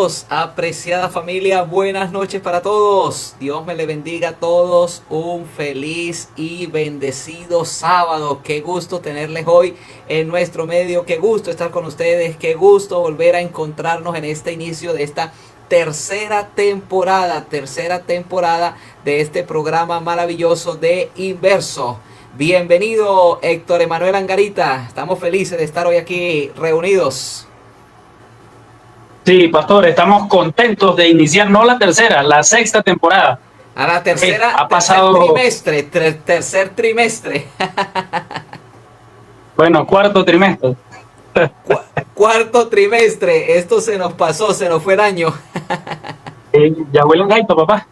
Bienvenidos, apreciada familia, buenas noches para todos. Dios me le bendiga a todos, un feliz y bendecido sábado. Qué gusto tenerles hoy en nuestro medio, qué gusto estar con ustedes, qué gusto volver a encontrarnos en este inicio de esta tercera temporada de este programa maravilloso de Inverso. Bienvenido Héctor Emanuel Angarita, estamos felices de estar hoy aquí reunidos. Sí, pastor, estamos contentos de iniciar, no la tercera, la sexta temporada. A la tercera, ha pasado tercer trimestre. Bueno, cuarto trimestre. Cuarto trimestre, esto se nos pasó, se nos fue el año. Ya huele un gaito, papá.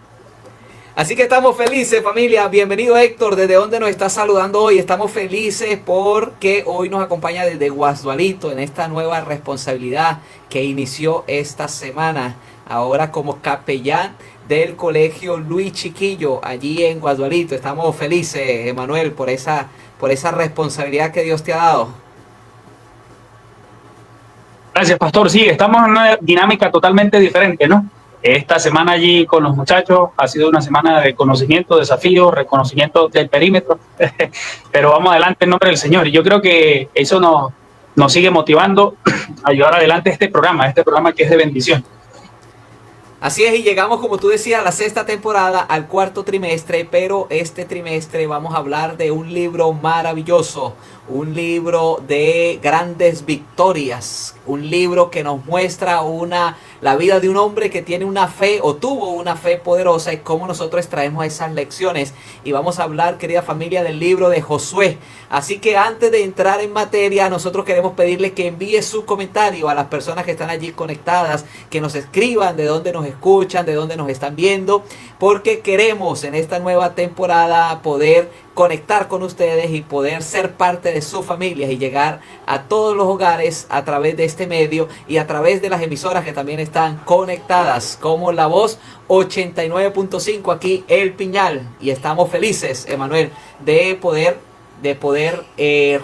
Así que estamos felices, familia. Bienvenido Héctor, ¿desde dónde nos está saludando hoy? Estamos felices porque hoy nos acompaña desde Guasdualito en esta nueva responsabilidad que inició esta semana. Ahora como capellán del colegio Luis Chiquillo, allí en Guasdualito. Estamos felices, Emanuel, por esa responsabilidad que Dios te ha dado. Gracias, pastor. Sí, estamos en una dinámica totalmente diferente, ¿no? Esta semana allí con los muchachos ha sido una semana de conocimiento, desafío, reconocimiento del perímetro, pero vamos adelante en nombre del Señor. Y yo creo que eso nos sigue motivando a llevar adelante este programa que es de bendición. Así es, y llegamos, como tú decías, a la sexta temporada, al cuarto trimestre, pero este trimestre vamos a hablar de un libro maravilloso, un libro de grandes victorias, un libro que nos muestra la vida de un hombre que tiene una fe o tuvo una fe poderosa y cómo nosotros extraemos esas lecciones. Y vamos a hablar, querida familia, del libro de Josué. Así que antes de entrar en materia, nosotros queremos pedirle que envíe su comentario a las personas que están allí conectadas, que nos escriban de dónde nos escuchan, de dónde nos están viendo, porque queremos en esta nueva temporada poder conectar con ustedes y poder ser parte de su familia y llegar a todos los hogares a través de este medio y a través de las emisoras que también están conectadas, como La Voz 89.5 aquí El Piñal. Y estamos felices, Emanuel, de poder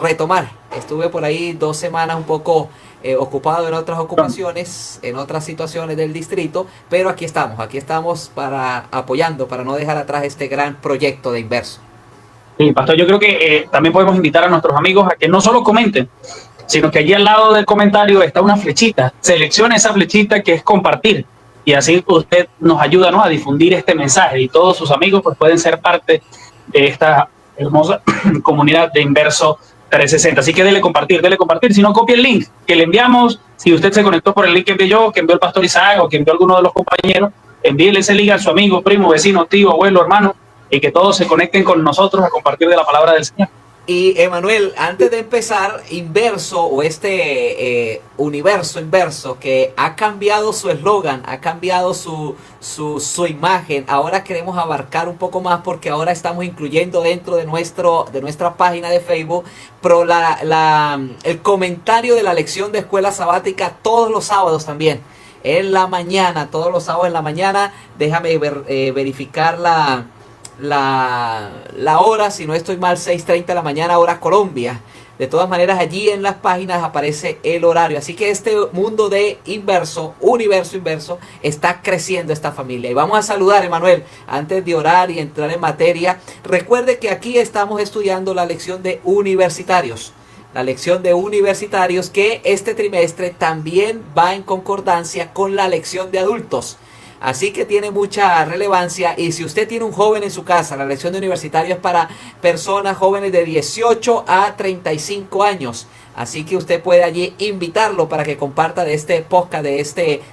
retomar. Estuve por ahí 2 semanas un poco ocupado en otras ocupaciones, en otras situaciones del distrito, pero aquí estamos apoyando, para no dejar atrás este gran proyecto de Inverso. Sí, pastor, yo creo que también podemos invitar a nuestros amigos a que no solo comenten, sino que allí al lado del comentario está una flechita. Seleccione esa flechita que es compartir. Y así usted nos ayuda, ¿no?, a difundir este mensaje. Y todos sus amigos pues pueden ser parte de esta hermosa comunidad de Inverso 360. Así que dele compartir. Si no, copie el link que le enviamos. Si usted se conectó por el link que envié yo, que envió el pastor Isaac o que envió alguno de los compañeros, envíele ese link a su amigo, primo, vecino, tío, abuelo, hermano, y que todos se conecten con nosotros a compartir de la palabra del Señor. Y Emanuel, antes de empezar, Inverso o este universo inverso que ha cambiado su eslogan, ha cambiado su imagen, ahora queremos abarcar un poco más porque ahora estamos incluyendo dentro de nuestra página de Facebook el comentario de la lección de escuela sabática todos los sábados también. En la mañana, todos los sábados en la mañana, déjame verificar la hora, si no estoy mal, 6:30 de la mañana, hora Colombia. De todas maneras, allí en las páginas aparece el horario. Así que este mundo de universo inverso, está creciendo esta familia. Y vamos a saludar, Emanuel, antes de orar y entrar en materia. Recuerde que aquí estamos estudiando la lección de universitarios. La lección de universitarios que este trimestre también va en concordancia con la lección de adultos. Así que tiene mucha relevancia. Y si usted tiene un joven en su casa, la lección de universitario es para personas jóvenes de 18 a 35 años. Así que usted puede allí invitarlo para que comparta de este podcast, de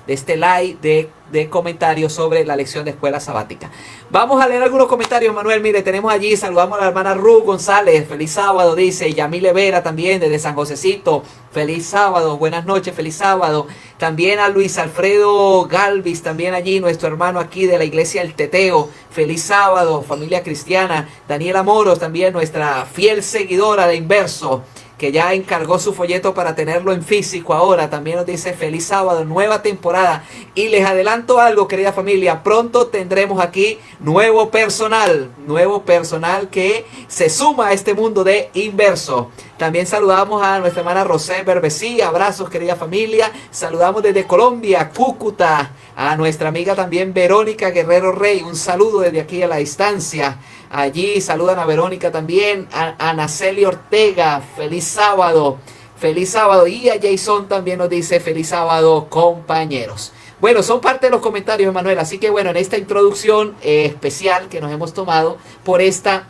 este live de comentarios sobre la lección de escuela sabática. Vamos a leer algunos comentarios, Manuel. Mire, tenemos allí, saludamos a la hermana Ruth González. Feliz sábado, dice. Yamile Vera también desde San Josecito. Feliz sábado, buenas noches, feliz sábado. También a Luis Alfredo Galvis, también allí, nuestro hermano aquí de la iglesia El Teteo. Feliz sábado, familia cristiana. Daniela Moros, también nuestra fiel seguidora de Inverso. que ya encargó su folleto para tenerlo en físico ahora. También nos dice feliz sábado, nueva temporada. Y les adelanto algo, querida familia, pronto tendremos aquí nuevo personal que se suma a este mundo de Inverso. También saludamos a nuestra hermana Rosé Berbesí, abrazos querida familia. Saludamos desde Colombia, Cúcuta, a nuestra amiga también Verónica Guerrero Rey, un saludo desde aquí a la distancia. Allí saludan a Verónica también, a Naceli Ortega, feliz sábado, y a Jason también nos dice feliz sábado compañeros. Bueno, son parte de los comentarios, Emanuel, así que bueno, en esta introducción especial que nos hemos tomado por esta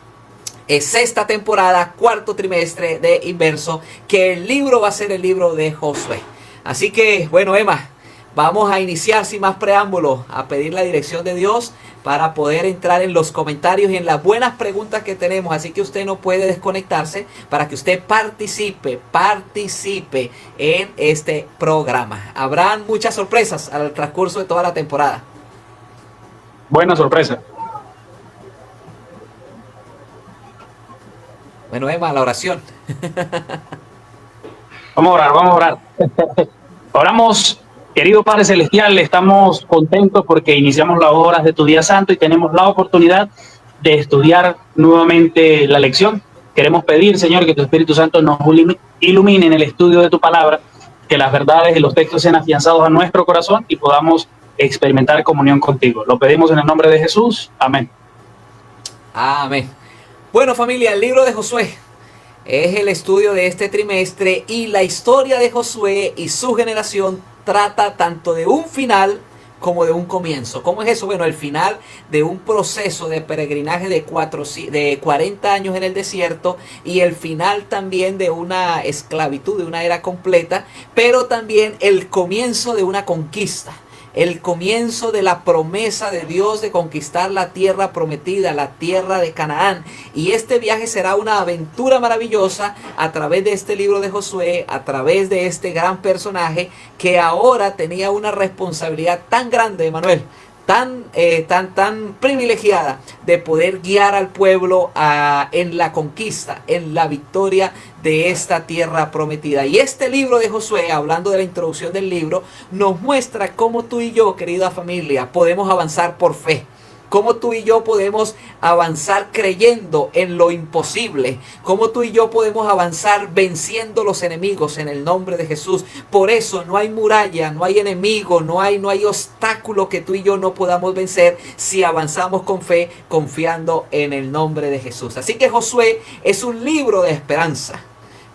sexta temporada, cuarto trimestre de Inverso, que el libro va a ser el libro de Josué. Así que bueno, Emma, vamos a iniciar sin más preámbulos, a pedir la dirección de Dios para poder entrar en los comentarios y en las buenas preguntas que tenemos. Así que usted no puede desconectarse para que usted participe en este programa. Habrán muchas sorpresas al transcurso de toda la temporada. Buena sorpresa. Bueno, Emma, la oración. Vamos a orar. Oramos. Querido Padre Celestial, estamos contentos porque iniciamos las horas de tu día santo y tenemos la oportunidad de estudiar nuevamente la lección. Queremos pedir, Señor, que tu Espíritu Santo nos ilumine en el estudio de tu palabra, que las verdades y los textos sean afianzados a nuestro corazón y podamos experimentar comunión contigo. Lo pedimos en el nombre de Jesús. Amén. Amén. Bueno, familia, el libro de Josué es el estudio de este trimestre y la historia de Josué y su generación trata tanto de un final como de un comienzo. ¿Cómo es eso? Bueno, el final de un proceso de peregrinaje de 40 años en el desierto y el final también de una esclavitud, de una era completa, pero también el comienzo de una conquista. El comienzo de la promesa de Dios de conquistar la tierra prometida, la tierra de Canaán. Y este viaje será una aventura maravillosa a través de este libro de Josué, a través de este gran personaje que ahora tenía una responsabilidad tan grande, Manuel, tan privilegiada de poder guiar al pueblo en la conquista, en la victoria de esta tierra prometida. Y este libro de Josué, hablando de la introducción del libro, nos muestra cómo tú y yo, querida familia, podemos avanzar por fe. Cómo tú y yo podemos avanzar creyendo en lo imposible. Cómo tú y yo podemos avanzar venciendo los enemigos en el nombre de Jesús. Por eso no hay muralla, no hay enemigo, no hay obstáculo que tú y yo no podamos vencer si avanzamos con fe, confiando en el nombre de Jesús. Así que Josué es un libro de esperanza.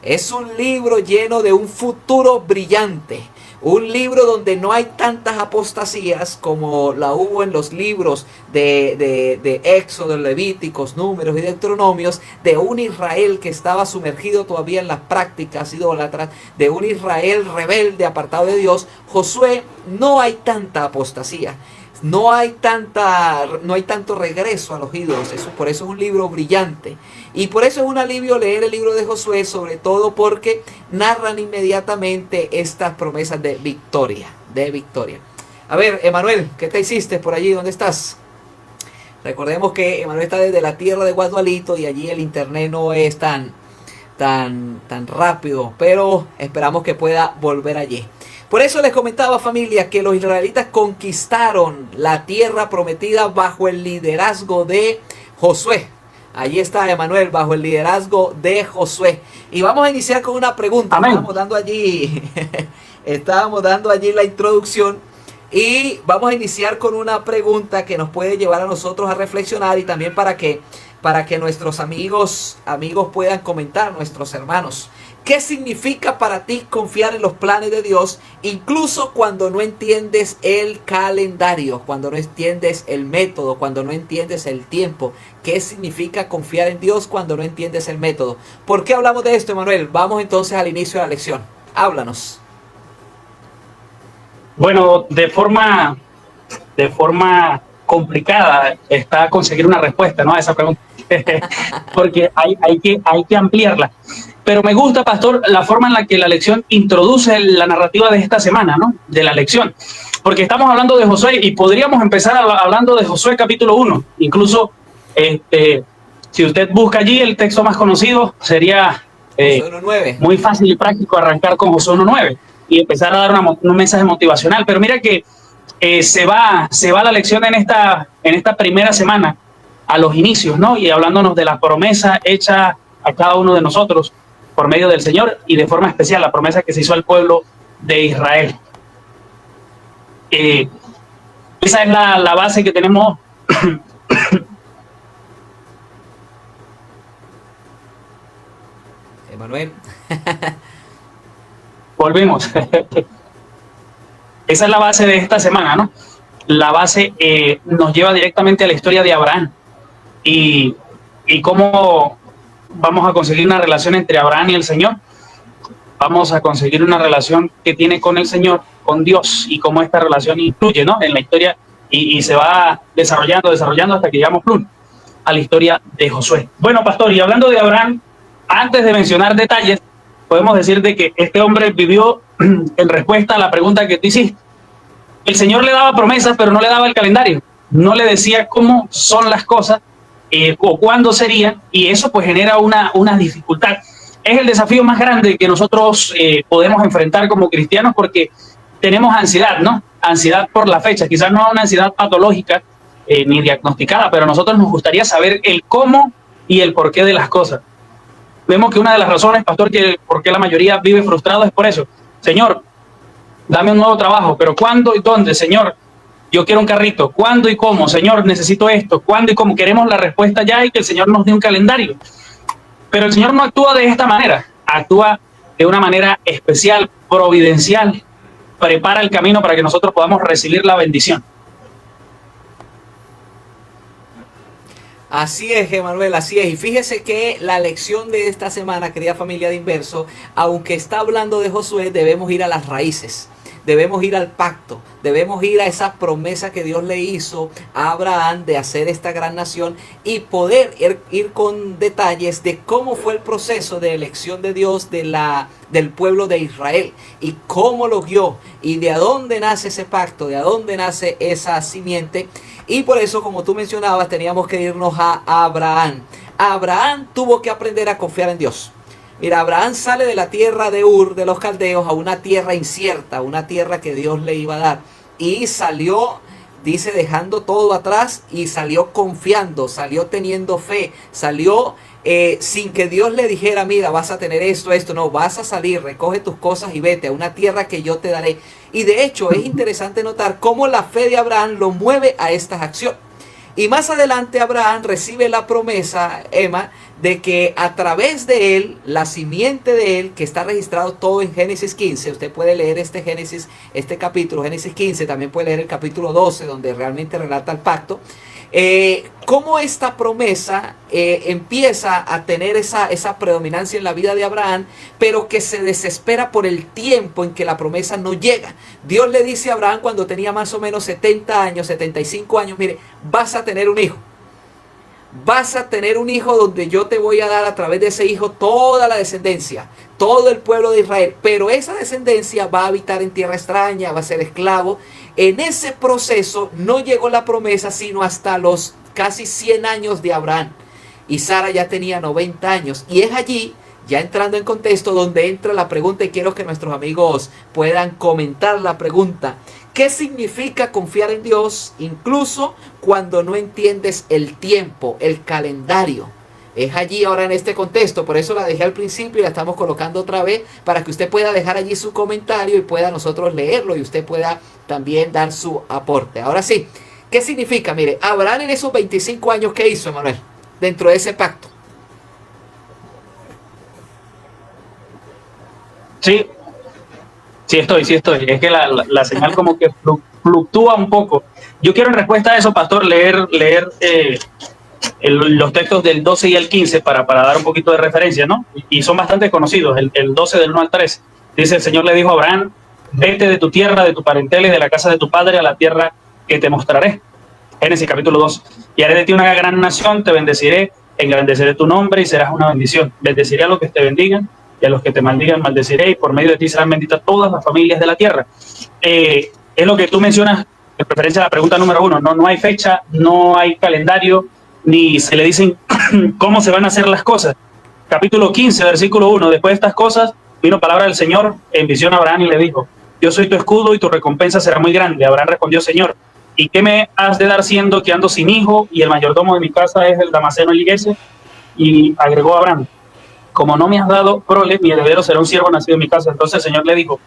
Es un libro lleno de un futuro brillante. Un libro donde no hay tantas apostasías como la hubo en los libros de Éxodo, Levíticos, Números y Deuteronomios, de un Israel que estaba sumergido todavía en las prácticas idólatras, de un Israel rebelde, apartado de Dios. Josué, no hay tanta apostasía. No hay tanto regreso a los ídolos. Por eso es un libro brillante. Y por eso es un alivio leer el libro de Josué, sobre todo porque narran inmediatamente estas promesas de victoria. A ver, Emanuel, ¿qué te hiciste por allí? ¿Dónde estás? Recordemos que Emanuel está desde la tierra de Guadualito y allí el internet no es tan rápido, pero esperamos que pueda volver allí. Por eso les comentaba, familia, que los israelitas conquistaron la tierra prometida bajo el liderazgo de Josué. Allí está Emanuel, bajo el liderazgo de Josué. Y vamos a iniciar con una pregunta. Amén. Estábamos dando allí la introducción. Y vamos a iniciar con una pregunta que nos puede llevar a nosotros a reflexionar y también para que nuestros amigos puedan comentar, nuestros hermanos. ¿Qué significa para ti confiar en los planes de Dios, incluso cuando no entiendes el calendario, cuando no entiendes el método, cuando no entiendes el tiempo? ¿Qué significa confiar en Dios cuando no entiendes el método? ¿Por qué hablamos de esto, Emanuel? Vamos entonces al inicio de la lección. Háblanos. Bueno, de forma complicada está conseguir una respuesta, ¿no?, a esa pregunta, porque hay que ampliarla. Pero me gusta, pastor, la forma en la que la lección introduce la narrativa de esta semana, ¿no?, de la lección. Porque estamos hablando de Josué y podríamos empezar hablando de Josué capítulo 1. Incluso, si usted busca allí, el texto más conocido sería Josué 1:9. Muy fácil y práctico arrancar con Josué 1:9 y empezar a dar un mensaje motivacional. Pero mira que se va la lección en esta primera semana, a los inicios, ¿no? Y hablándonos de la promesa hecha a cada uno de nosotros por medio del Señor y de forma especial la promesa que se hizo al pueblo de Israel. Esa es la base que tenemos. Emanuel. Volvimos. Esa es la base de esta semana, ¿no? La base nos lleva directamente a la historia de Abraham y cómo vamos a conseguir una relación entre Abraham y el Señor. Vamos a conseguir una relación que tiene con el Señor, con Dios, y cómo esta relación influye, ¿no?, en la historia y se va desarrollando hasta que llegamos a la historia de Josué. Bueno, pastor, y hablando de Abraham, antes de mencionar detalles, podemos decir de que este hombre vivió en respuesta a la pregunta que tú hiciste. El Señor le daba promesas, pero no le daba el calendario. No le decía cómo son las cosas o cuándo serían, y eso pues genera una dificultad. Es el desafío más grande que nosotros podemos enfrentar como cristianos, porque tenemos ansiedad, ¿no? Ansiedad por la fecha. Quizás no una ansiedad patológica ni diagnosticada, pero a nosotros nos gustaría saber el cómo y el porqué de las cosas. Vemos que una de las razones, pastor, por qué la mayoría vive frustrado es por eso. Señor, dame un nuevo trabajo, pero ¿cuándo y dónde? Señor, yo quiero un carrito. ¿Cuándo y cómo? Señor, necesito esto. ¿Cuándo y cómo? Queremos la respuesta ya y que el Señor nos dé un calendario. Pero el Señor no actúa de esta manera. Actúa de una manera especial, providencial. Prepara el camino para que nosotros podamos recibir la bendición. Así es, Emanuel, así es. Y fíjese que la lección de esta semana, querida familia de Inverso, aunque está hablando de Josué, debemos ir a las raíces. Debemos ir al pacto, debemos ir a esa promesa que Dios le hizo a Abraham de hacer esta gran nación y poder ir con detalles de cómo fue el proceso de elección de Dios del pueblo de Israel y cómo lo guió y de dónde nace ese pacto, de dónde nace esa simiente. Y por eso, como tú mencionabas, teníamos que irnos a Abraham. Abraham tuvo que aprender a confiar en Dios. Mira, Abraham sale de la tierra de Ur, de los caldeos, a una tierra incierta, una tierra que Dios le iba a dar. Y salió, dice, dejando todo atrás y salió confiando, salió teniendo fe, salió sin que Dios le dijera, mira, vas a tener esto, no, vas a salir, recoge tus cosas y vete a una tierra que yo te daré. Y de hecho es interesante notar cómo la fe de Abraham lo mueve a estas acciones. Y más adelante Abraham recibe la promesa, Emma, de que a través de él, la simiente de él, que está registrado todo en Génesis 15, usted puede leer este capítulo, Génesis 15, también puede leer el capítulo 12, donde realmente relata el pacto, cómo esta promesa empieza a tener esa predominancia en la vida de Abraham, pero que se desespera por el tiempo en que la promesa no llega. Dios le dice a Abraham cuando tenía más o menos 70 años, 75 años, mire, vas a tener un hijo. Vas a tener un hijo donde yo te voy a dar a través de ese hijo toda la descendencia, todo el pueblo de Israel. Pero esa descendencia va a habitar en tierra extraña, va a ser esclavo. En ese proceso no llegó la promesa sino hasta los casi 100 años de Abraham. Y Sara ya tenía 90 años. Y es allí, ya entrando en contexto, donde entra la pregunta y quiero que nuestros amigos puedan comentar la pregunta. ¿Qué significa confiar en Dios incluso cuando no entiendes el tiempo, el calendario? Es allí ahora en este contexto, por eso la dejé al principio y la estamos colocando otra vez para que usted pueda dejar allí su comentario y pueda nosotros leerlo y usted pueda también dar su aporte. Ahora sí, ¿qué significa? Mire, Abraham en esos 25 años, ¿qué hizo, Emanuel? Dentro de ese pacto. Sí estoy. Es que la señal como que fluctúa un poco. Yo quiero en respuesta a eso, pastor, leer los textos del 12 y el 15 para dar un poquito de referencia, ¿no? Y son bastante conocidos. El 12 del 1 al 3. Dice, el Señor le dijo a Abraham, vete de tu tierra, de tu parentela y de la casa de tu padre a la tierra que te mostraré. Génesis capítulo 2. Y haré de ti una gran nación, te bendeciré, engrandeceré tu nombre y serás una bendición. Bendeciré a los que te bendigan y a los que te maldigan maldeciré, y por medio de ti serán benditas todas las familias de la tierra. Es lo que tú mencionas en referencia a la pregunta número 1. No hay fecha, no hay calendario, ni se le dicen cómo se van a hacer las cosas. capítulo 15, versículo 1. Después de estas cosas, vino palabra del Señor en visión a Abraham y le dijo: yo soy tu escudo y tu recompensa será muy grande. Abraham respondió: Señor, ¿y qué me has de dar siendo que ando sin hijo y el mayordomo de mi casa es el Damaseno Eliezer? Y agregó Abraham: como no me has dado prole, mi heredero será un siervo nacido en mi casa. Entonces el Señor le dijo: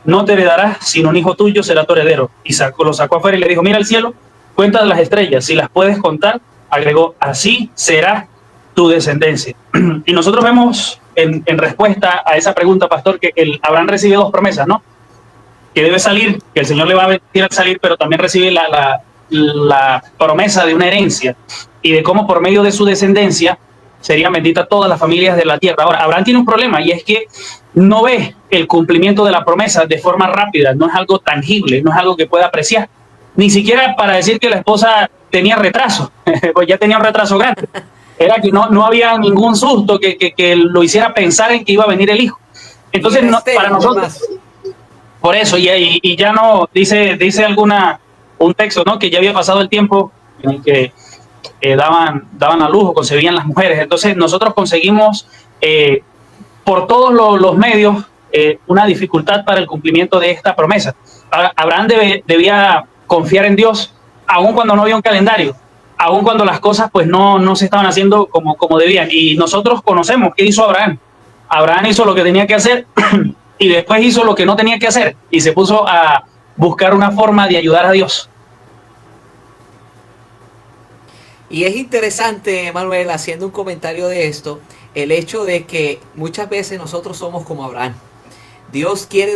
no te heredarás, sino un hijo tuyo será tu heredero. Y lo sacó afuera y le dijo: mira el cielo, cuenta las estrellas, si las puedes contar. Agregó: así será tu descendencia. Y nosotros vemos en respuesta a esa pregunta, pastor, que Abraham recibe dos promesas, ¿no? Que debe salir, que el Señor le va a permitir salir, pero también recibe la promesa de una herencia y de cómo por medio de su descendencia serían benditas todas las familias de la tierra. Ahora, Abraham tiene un problema, y es que no ve el cumplimiento de la promesa de forma rápida, no es algo tangible, no es algo que pueda apreciar. Ni siquiera para decir que la esposa tenía retraso, pues ya tenía un retraso grande. Era que no había ningún susto que lo hiciera pensar en que iba a venir el hijo. Entonces, para nosotros, por eso, y ya no, dice un texto, ¿no?, que ya había pasado el tiempo en el que daban a luz o concebían las mujeres. Entonces nosotros conseguimos por todos los medios una dificultad para el cumplimiento de esta promesa. Ahora, Abraham debía confiar en Dios, aun cuando no había un calendario, aun cuando las cosas pues no se estaban haciendo como debían. Y nosotros conocemos qué hizo Abraham. Abraham hizo lo que tenía que hacer y después hizo lo que no tenía que hacer y se puso a buscar una forma de ayudar a Dios. Y es interesante, Manuel, haciendo un comentario de esto, el hecho de que muchas veces nosotros somos como Abraham. Dios quiere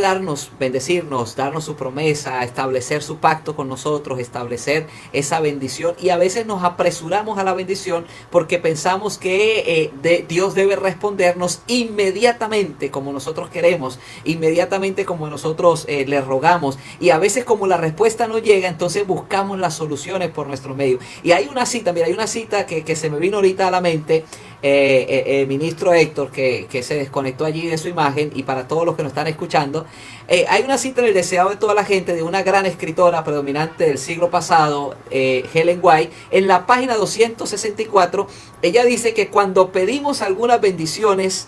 bendecirnos, darnos su promesa, establecer su pacto con nosotros, establecer esa bendición, y a veces nos apresuramos a la bendición porque pensamos que Dios debe respondernos inmediatamente como nosotros queremos, inmediatamente como nosotros le rogamos, y a veces como la respuesta no llega, entonces buscamos las soluciones por nuestro medio. Y hay una cita, mira, hay una cita que se me vino ahorita a la mente. El ministro Héctor, que se desconectó allí de su imagen, y para todos los que nos están escuchando, hay una cita en el deseado de toda la gente de una gran escritora predominante del siglo pasado, Ellen White. En la página 264 ella dice que cuando pedimos algunas bendiciones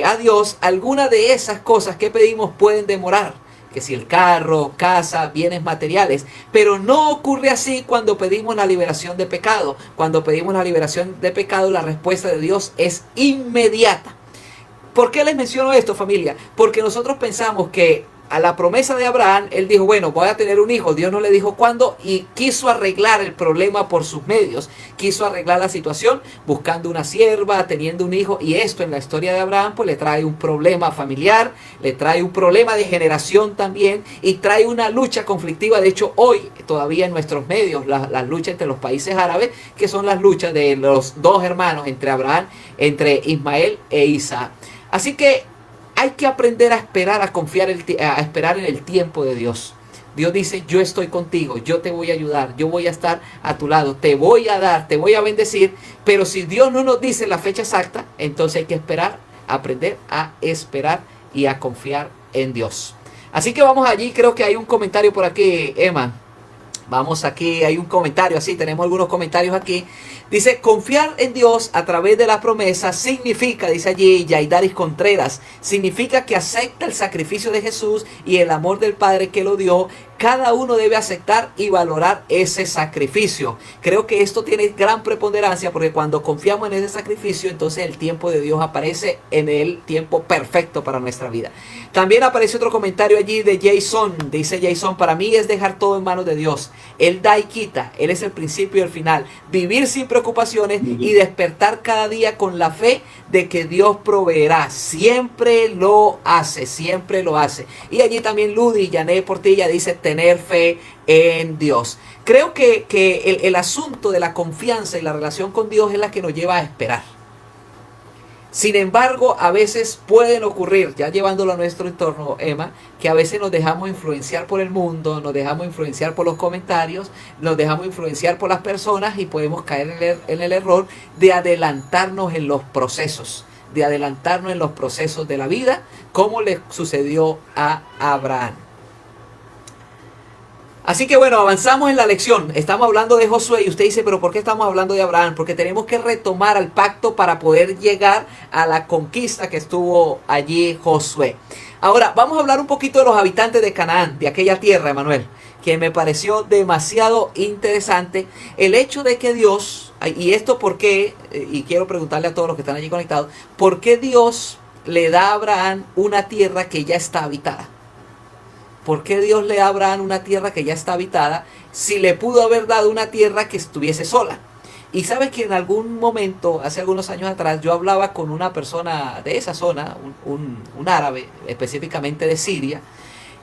a Dios, algunas de esas cosas que pedimos pueden demorar, que si el carro, casa, bienes materiales, pero no ocurre así cuando pedimos la liberación de pecado. Cuando pedimos la liberación de pecado, la respuesta de Dios es inmediata. ¿Por qué les menciono esto, familia? Porque nosotros pensamos que a la promesa de Abraham, él dijo, bueno, voy a tener un hijo. Dios no le dijo cuándo, y quiso arreglar el problema por sus medios. Quiso arreglar la situación buscando una sierva, teniendo un hijo. Y esto en la historia de Abraham pues le trae un problema familiar, le trae un problema de generación también, y trae una lucha conflictiva. De hecho, hoy todavía en nuestros medios, las luchas entre los países árabes, que son las luchas de los dos hermanos, entre Abraham, entre Ismael e Isaac. Así que hay que aprender a esperar, a confiar, a esperar en el tiempo de Dios. Dios dice, yo estoy contigo, yo te voy a ayudar, yo voy a estar a tu lado, te voy a dar, te voy a bendecir. Pero si Dios no nos dice la fecha exacta, entonces hay que esperar, aprender a esperar y a confiar en Dios. Así que vamos allí, creo que hay un comentario por aquí, Emma. Vamos aquí, hay un comentario, así tenemos algunos comentarios aquí. Dice, confiar en Dios a través de la promesa significa, dice allí Yaidaris Contreras, significa que acepta el sacrificio de Jesús y el amor del Padre que lo dio. Cada uno debe aceptar y valorar ese sacrificio. Creo que esto tiene gran preponderancia, porque cuando confiamos en ese sacrificio, entonces el tiempo de Dios aparece en el tiempo perfecto para nuestra vida. También aparece otro comentario allí de Jason. Dice Jason, para mí es dejar todo en manos de Dios. Él da y quita. Él es el principio y el final. Vivir sin preocupaciones y despertar cada día con la fe de que Dios proveerá. Siempre lo hace, siempre lo hace. Y allí también Ludi Yané Portilla dice, tener fe en Dios. Creo que el asunto de la confianza y la relación con Dios es la que nos lleva a esperar. Sin embargo, a veces pueden ocurrir, ya llevándolo a nuestro entorno, Emma, que a veces nos dejamos influenciar por el mundo, nos dejamos influenciar por los comentarios, nos dejamos influenciar por las personas, y podemos caer en el error de adelantarnos en los procesos, de la vida, como le sucedió a Abraham. Así que bueno, avanzamos en la lección. Estamos hablando de Josué y usted dice, pero ¿por qué estamos hablando de Abraham? Porque tenemos que retomar al pacto para poder llegar a la conquista que estuvo allí Josué. Ahora, vamos a hablar un poquito de los habitantes de Canaán, de aquella tierra, Emanuel, que me pareció demasiado interesante. El hecho de que Dios, y esto por qué, y quiero preguntarle a todos los que están allí conectados, ¿por qué Dios le da a Abraham una tierra que ya está habitada? ¿Por qué Dios le da a Abraham una tierra que ya está habitada si le pudo haber dado una tierra que estuviese sola? Y sabes que en algún momento, hace algunos años atrás, yo hablaba con una persona de esa zona, un árabe, específicamente de Siria,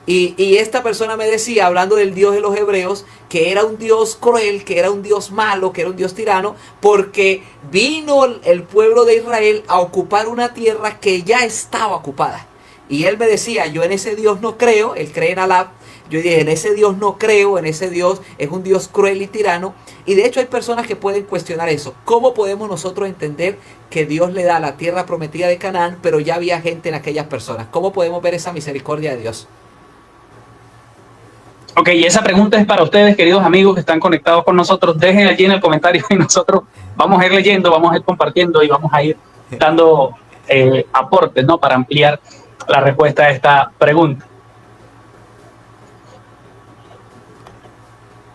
y esta persona me decía, hablando del Dios de los hebreos, que era un Dios cruel, que era un Dios malo, que era un Dios tirano, porque vino el pueblo de Israel a ocupar una tierra que ya estaba ocupada. Y él me decía, yo en ese Dios no creo, él cree en Alá. Yo dije, en ese Dios no creo, en ese Dios es un Dios cruel y tirano. Y de hecho hay personas que pueden cuestionar eso. ¿Cómo podemos nosotros entender que Dios le da la tierra prometida de Canaán, pero ya había gente en aquellas personas? ¿Cómo podemos ver esa misericordia de Dios? Ok, y esa pregunta es para ustedes, queridos amigos que están conectados con nosotros. Dejen allí en el comentario y nosotros vamos a ir leyendo, vamos a ir compartiendo y vamos a ir dando aportes, ¿no? Para ampliar la respuesta a esta pregunta.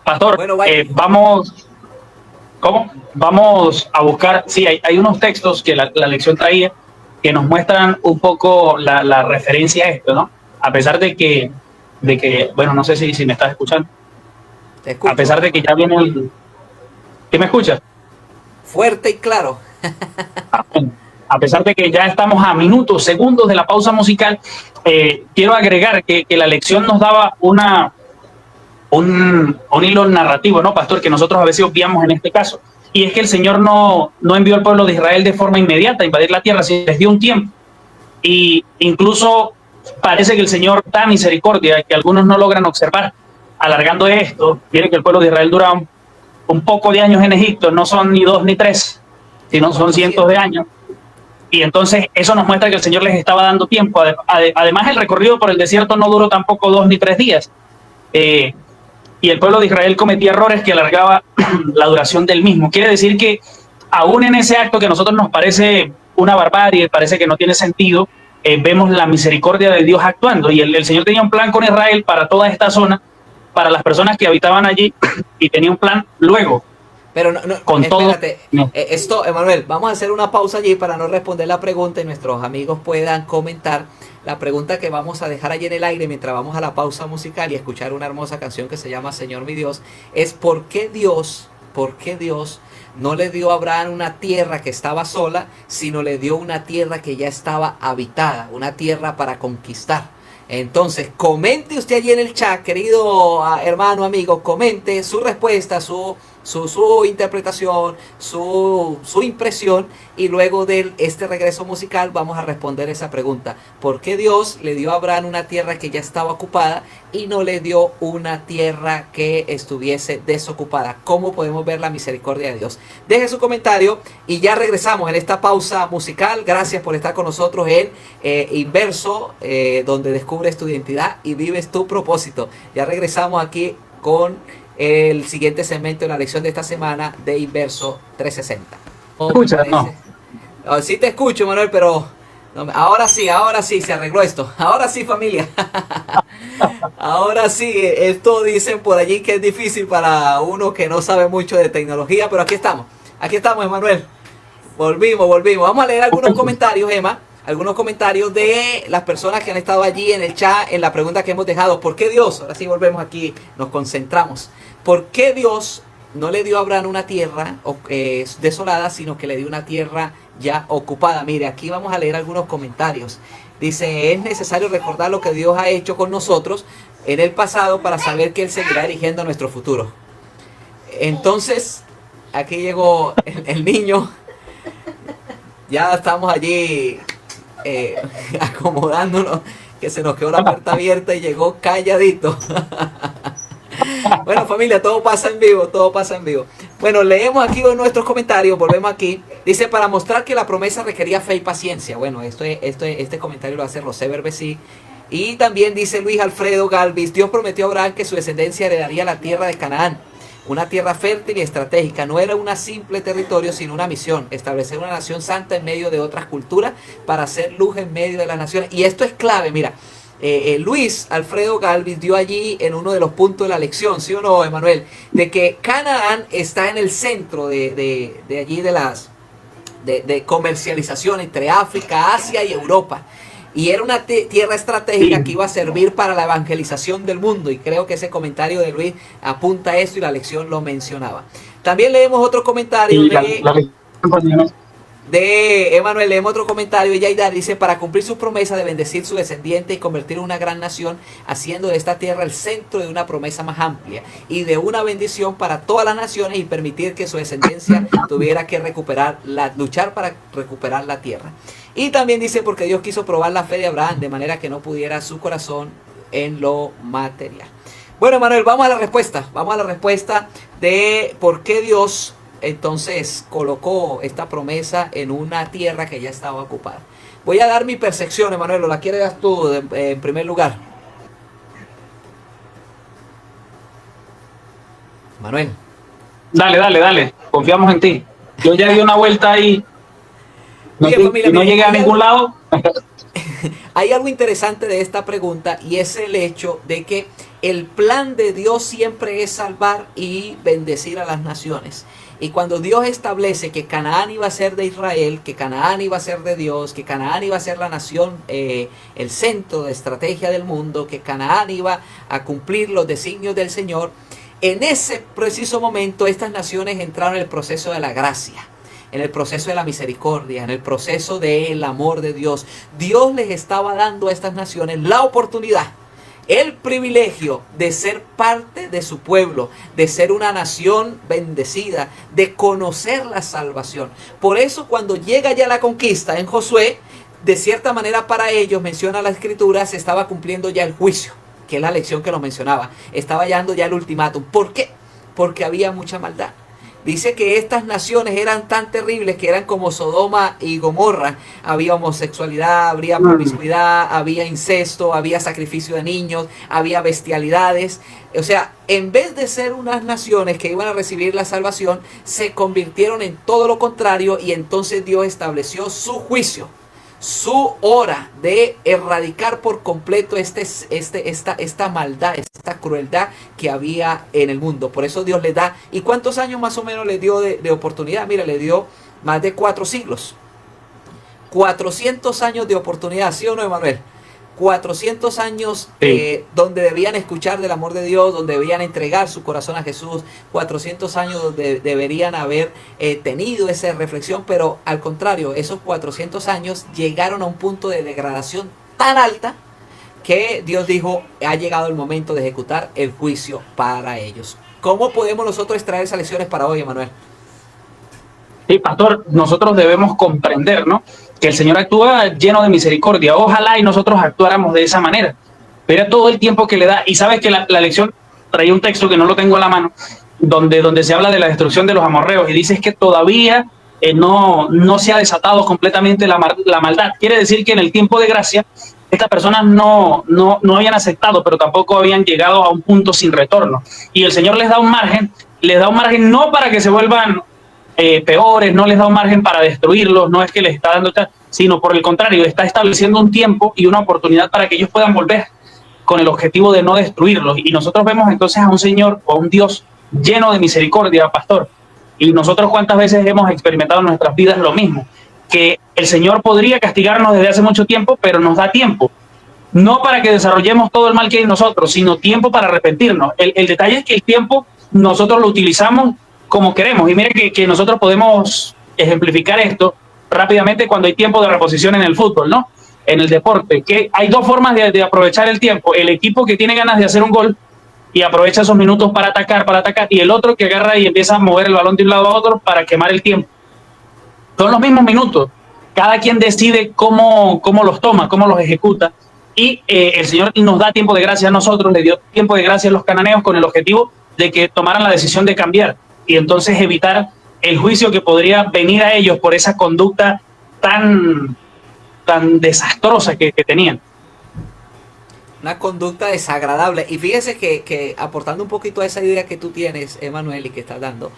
Pastor, bueno, vamos a buscar, sí, hay unos textos que la lección traía que nos muestran un poco la referencia a esto, ¿no? A pesar de que, bueno, no sé si me estás escuchando. Te escucho. A pesar de que ya viene el... ¿Qué me escuchas? Fuerte y claro. A pesar de que ya estamos a minutos, segundos de la pausa musical, quiero agregar que la lección nos daba un hilo narrativo, ¿no, pastor? Que nosotros a veces obviamos en este caso. Y es que el Señor no envió al pueblo de Israel de forma inmediata a invadir la tierra, sino les dio un tiempo. Y incluso parece que el Señor da misericordia, que algunos no logran observar. Alargando esto, quiere que el pueblo de Israel dura un poco de años en Egipto, no son ni 2 ni 3, sino son cientos de años. Y entonces eso nos muestra que el Señor les estaba dando tiempo. Además, el recorrido por el desierto no duró tampoco 2 ni 3 días. Y el pueblo de Israel cometía errores que alargaba la duración del mismo. Quiere decir que aún en ese acto que a nosotros nos parece una barbarie, parece que no tiene sentido, vemos la misericordia de Dios actuando. Y el Señor tenía un plan con Israel para toda esta zona, para las personas que habitaban allí, y tenía un plan luego. Pero con espérate, todo. Esto, Emanuel, vamos a hacer una pausa allí para no responder la pregunta y nuestros amigos puedan comentar la pregunta que vamos a dejar allí en el aire mientras vamos a la pausa musical y escuchar una hermosa canción que se llama Señor mi Dios. Es ¿por qué Dios no le dio a Abraham una tierra que estaba sola, sino le dio una tierra que ya estaba habitada, una tierra para conquistar? Entonces, comente usted allí en el chat, querido hermano, amigo, comente su respuesta, su interpretación, su impresión, y luego de este regreso musical vamos a responder esa pregunta. ¿Por qué Dios le dio a Abraham una tierra que ya estaba ocupada y no le dio una tierra que estuviese desocupada? ¿Cómo podemos ver la misericordia de Dios? Deje su comentario y ya regresamos en esta pausa musical. Gracias por estar con nosotros en Inverso, donde descubres tu identidad y vives tu propósito. Ya regresamos aquí con el siguiente segmento de la lección de esta semana de Inverso 360. ¿Escuchas? No. Sí te escucho, Manuel, pero ahora sí, se arregló esto. Ahora sí, familia. Ahora sí, esto dicen por allí que es difícil para uno que no sabe mucho de tecnología, pero aquí estamos, Emanuel. Volvimos. Vamos a leer algunos comentarios, Emma. Algunos comentarios de las personas que han estado allí en el chat, en la pregunta que hemos dejado. ¿Por qué Dios? Ahora sí volvemos aquí, nos concentramos. ¿Por qué Dios no le dio a Abraham una tierra desolada, sino que le dio una tierra ya ocupada? Mire, aquí vamos a leer algunos comentarios. Dice, es necesario recordar lo que Dios ha hecho con nosotros en el pasado para saber que Él seguirá dirigiendo nuestro futuro. Entonces, aquí llegó el niño. Ya estamos allí acomodándonos, que se nos quedó la puerta abierta y llegó calladito. Bueno, familia, todo pasa en vivo. Bueno, leemos aquí nuestros comentarios, volvemos aquí. Dice, para mostrar que la promesa requería fe y paciencia. Bueno, este comentario lo hace José Berbesí. Y también dice Luis Alfredo Galvis, Dios prometió a Abraham que su descendencia heredaría la tierra de Canaán, una tierra fértil y estratégica. No era un simple territorio, sino una misión, establecer una nación santa en medio de otras culturas para hacer luz en medio de las naciones. Y esto es clave, mira, Luis Alfredo Galvis dio allí en uno de los puntos de la lección, ¿sí o no, Emanuel? De que Canaán está en el centro de allí de comercialización entre África, Asia y Europa. Y era una tierra estratégica que iba a servir para la evangelización del mundo. Y creo que ese comentario de Luis apunta a esto y la lección lo mencionaba. También leemos otro comentario de Emanuel, leemos otro comentario de Yaidar, dice, para cumplir su promesa de bendecir su descendiente y convertir en una gran nación, haciendo de esta tierra el centro de una promesa más amplia y de una bendición para todas las naciones y permitir que su descendencia tuviera que luchar para recuperar la tierra. Y también dice, porque Dios quiso probar la fe de Abraham, de manera que no pudiera su corazón en lo material. Bueno, Emanuel, vamos a la respuesta de por qué Dios entonces colocó esta promesa en una tierra que ya estaba ocupada. Voy a dar mi percepción, Emanuel, ¿o la quieres dar tú en primer lugar? Manuel. Dale, confiamos en ti. Yo ya di una vuelta ahí, no llegué a ningún lado. Hay algo interesante de esta pregunta y es el hecho de que el plan de Dios siempre es salvar y bendecir a las naciones. Y cuando Dios establece que Canaán iba a ser de Israel, que Canaán iba a ser de Dios, que Canaán iba a ser la nación, el centro de estrategia del mundo, que Canaán iba a cumplir los designios del Señor, en ese preciso momento estas naciones entraron en el proceso de la gracia, en el proceso de la misericordia, en el proceso del amor de Dios. Dios les estaba dando a estas naciones la oportunidad, el privilegio de ser parte de su pueblo, de ser una nación bendecida, de conocer la salvación. Por eso cuando llega ya la conquista en Josué, de cierta manera para ellos, menciona la escritura, se estaba cumpliendo ya el juicio, que es la lección que nos mencionaba. Estaba dando ya el ultimátum. ¿Por qué? Porque había mucha maldad. Dice que estas naciones eran tan terribles que eran como Sodoma y Gomorra. Había homosexualidad, había promiscuidad, había incesto, había sacrificio de niños, había bestialidades. O sea, en vez de ser unas naciones que iban a recibir la salvación, se convirtieron en todo lo contrario y entonces Dios estableció su juicio, su hora de erradicar por completo esta maldad, esta crueldad que había en el mundo. Por eso Dios le da. ¿Y cuántos años más o menos le dio de oportunidad? Mira, le dio más de 4 siglos. 400 años de oportunidad, ¿sí o no, Emanuel? 400 años donde debían escuchar del amor de Dios, donde debían entregar su corazón a Jesús, 400 años donde deberían haber tenido esa reflexión, pero al contrario, esos 400 años llegaron a un punto de degradación tan alta que Dios dijo, ha llegado el momento de ejecutar el juicio para ellos. ¿Cómo podemos nosotros extraer esas lecciones para hoy, Emanuel? Sí, pastor, nosotros debemos comprender, ¿no?, que el Señor actúa lleno de misericordia. Ojalá y nosotros actuáramos de esa manera. Pero todo el tiempo que le da, y sabes que la lección traía un texto que no lo tengo a la mano, donde se habla de la destrucción de los amorreos, y dice que todavía no se ha desatado completamente la maldad. Quiere decir que en el tiempo de gracia, estas personas no habían aceptado, pero tampoco habían llegado a un punto sin retorno. Y el Señor les da un margen no para que se vuelvan peores, no les da un margen para destruirlos, no es que les está dando, sino por el contrario, está estableciendo un tiempo y una oportunidad para que ellos puedan volver con el objetivo de no destruirlos. Y nosotros vemos entonces a un Señor o a un Dios lleno de misericordia, pastor. Y nosotros cuántas veces hemos experimentado en nuestras vidas lo mismo, que el Señor podría castigarnos desde hace mucho tiempo, pero nos da tiempo. No para que desarrollemos todo el mal que hay en nosotros, sino tiempo para arrepentirnos. El detalle es que el tiempo nosotros lo utilizamos como queremos. Y mire que nosotros podemos ejemplificar esto rápidamente cuando hay tiempo de reposición en el fútbol, ¿no? En el deporte, que hay dos formas de aprovechar el tiempo. El equipo que tiene ganas de hacer un gol y aprovecha esos minutos para atacar, y el otro que agarra y empieza a mover el balón de un lado a otro para quemar el tiempo. Son los mismos minutos. Cada quien decide cómo los toma, cómo los ejecuta. Y el Señor nos da tiempo de gracia a nosotros, le dio tiempo de gracia a los cananeos con el objetivo de que tomaran la decisión de cambiar y entonces evitar el juicio que podría venir a ellos por esa conducta tan desastrosa que tenían. Una conducta desagradable. Y fíjese que aportando un poquito a esa idea que tú tienes, Emanuel, y que estás dando,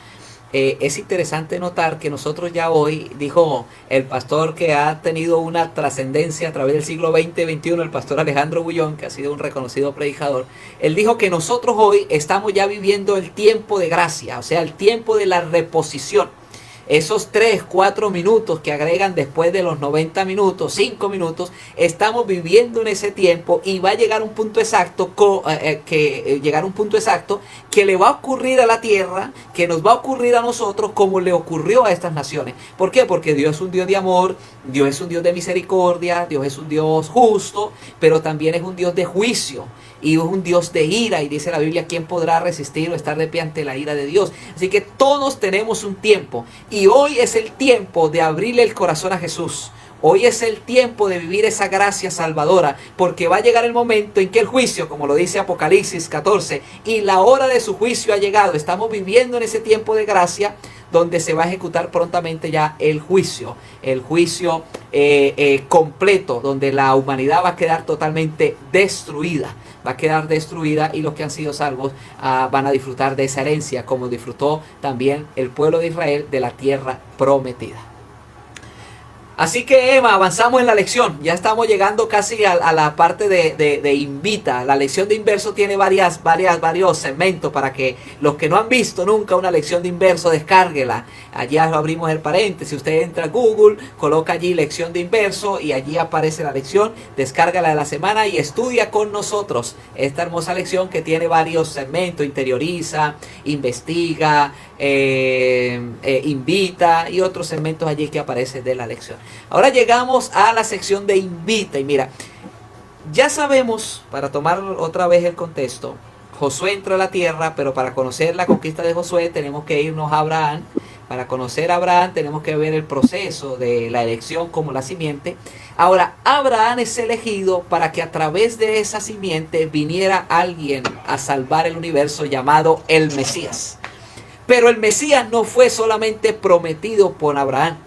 es interesante notar que nosotros ya hoy, dijo el pastor que ha tenido una trascendencia a través del siglo XX y XXI, el pastor Alejandro Bullón, que ha sido un reconocido predicador, él dijo que nosotros hoy estamos ya viviendo el tiempo de gracia, o sea, el tiempo de la reposición. Esos 3, 4 minutos que agregan después de los 90 minutos, 5 minutos, estamos viviendo en ese tiempo y va a llegar un punto exacto que le va a ocurrir a la tierra, que nos va a ocurrir a nosotros como le ocurrió a estas naciones. ¿Por qué? Porque Dios es un Dios de amor, Dios es un Dios de misericordia, Dios es un Dios justo, pero también es un Dios de juicio. Y es un Dios de ira, y dice la Biblia, ¿quién podrá resistir o estar de pie ante la ira de Dios? Así que todos tenemos un tiempo, y hoy es el tiempo de abrirle el corazón a Jesús. Hoy es el tiempo de vivir esa gracia salvadora, porque va a llegar el momento en que el juicio, como lo dice Apocalipsis 14, y la hora de su juicio ha llegado. Estamos viviendo en ese tiempo de gracia, donde se va a ejecutar prontamente ya el juicio completo, donde la humanidad va a quedar totalmente destruida. Va a quedar destruida, y los que han sido salvos van a disfrutar de esa herencia, como disfrutó también el pueblo de Israel de la tierra prometida. Así que, Emma, avanzamos en la lección. Ya estamos llegando casi a la parte de invita. La lección de inverso tiene varios segmentos para que los que no han visto nunca una lección de inverso, descárguela. Allí abrimos el paréntesis. Usted entra a Google, coloca allí lección de inverso y allí aparece la lección. Descárgala de la semana y estudia con nosotros esta hermosa lección que tiene varios segmentos. Interioriza, investiga, invita y otros segmentos allí que aparecen de la lección. Ahora llegamos a la sección de invita, y mira, ya sabemos, para tomar otra vez el contexto, Josué entró a la tierra, pero para conocer la conquista de Josué tenemos que irnos a Abraham. Para conocer a Abraham tenemos que ver el proceso de la elección como la simiente. Ahora, Abraham es elegido para que a través de esa simiente viniera alguien a salvar el universo llamado el Mesías. Pero el Mesías no fue solamente prometido por Abraham.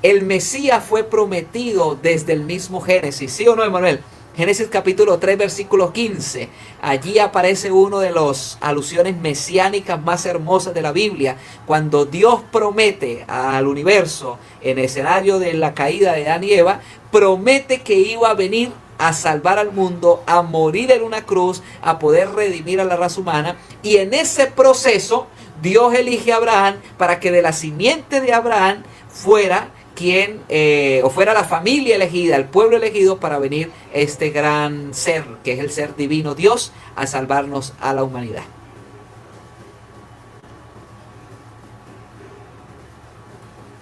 El Mesías fue prometido desde el mismo Génesis. ¿Sí o no, Emanuel? Génesis capítulo 3, versículo 15. Allí aparece una de las alusiones mesiánicas más hermosas de la Biblia. Cuando Dios promete al universo, en el escenario de la caída de Adán y Eva, promete que iba a venir a salvar al mundo, a morir en una cruz, a poder redimir a la raza humana. Y en ese proceso, Dios elige a Abraham para que de la simiente de Abraham fuera fuera la familia elegida, el pueblo elegido para venir este gran ser, que es el ser divino Dios, a salvarnos a la humanidad.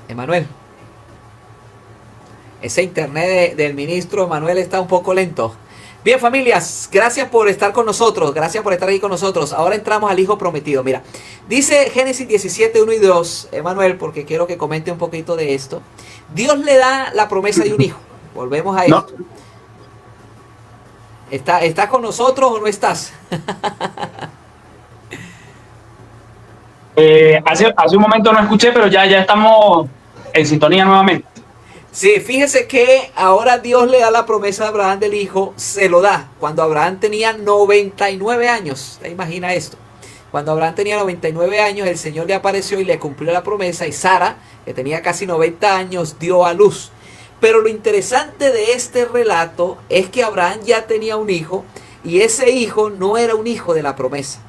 Emanuel, ese internet del ministro Emanuel está un poco lento. Bien, familias, gracias por estar con nosotros, gracias por estar aquí con nosotros. Ahora entramos al Hijo Prometido. Mira, dice Génesis 17, 1 y 2, Emanuel, porque quiero que comente un poquito de esto. Dios le da la promesa de un hijo. Volvemos a esto. No. ¿Estás con nosotros o no estás? Hace un momento no escuché, pero ya estamos en sintonía nuevamente. Sí, fíjese que ahora Dios le da la promesa a Abraham del hijo, se lo da cuando Abraham tenía 99 años. ¿Te imaginas esto? Cuando Abraham tenía 99 años, el Señor le apareció y le cumplió la promesa, y Sara, que tenía casi 90 años, dio a luz. Pero lo interesante de este relato es que Abraham ya tenía un hijo, y ese hijo no era un hijo de la promesa.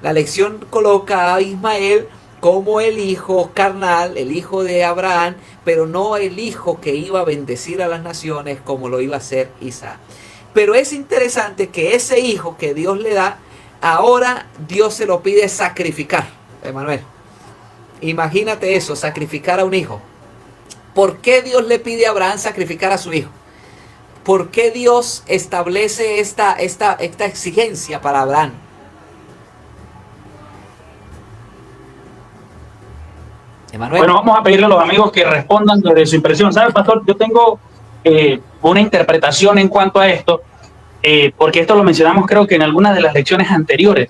La lección coloca a Ismael como el hijo carnal, el hijo de Abraham, pero no el hijo que iba a bendecir a las naciones como lo iba a hacer Isaac. Pero es interesante que ese hijo que Dios le da, ahora Dios se lo pide sacrificar. Emanuel, imagínate eso, sacrificar a un hijo. ¿Por qué Dios le pide a Abraham sacrificar a su hijo? ¿Por qué Dios establece esta exigencia para Abraham? Emanuel. Bueno, vamos a pedirle a los amigos que respondan sobre su impresión. ¿Sabe, pastor? Yo tengo una interpretación en cuanto a esto, porque esto lo mencionamos creo que en algunas de las lecciones anteriores.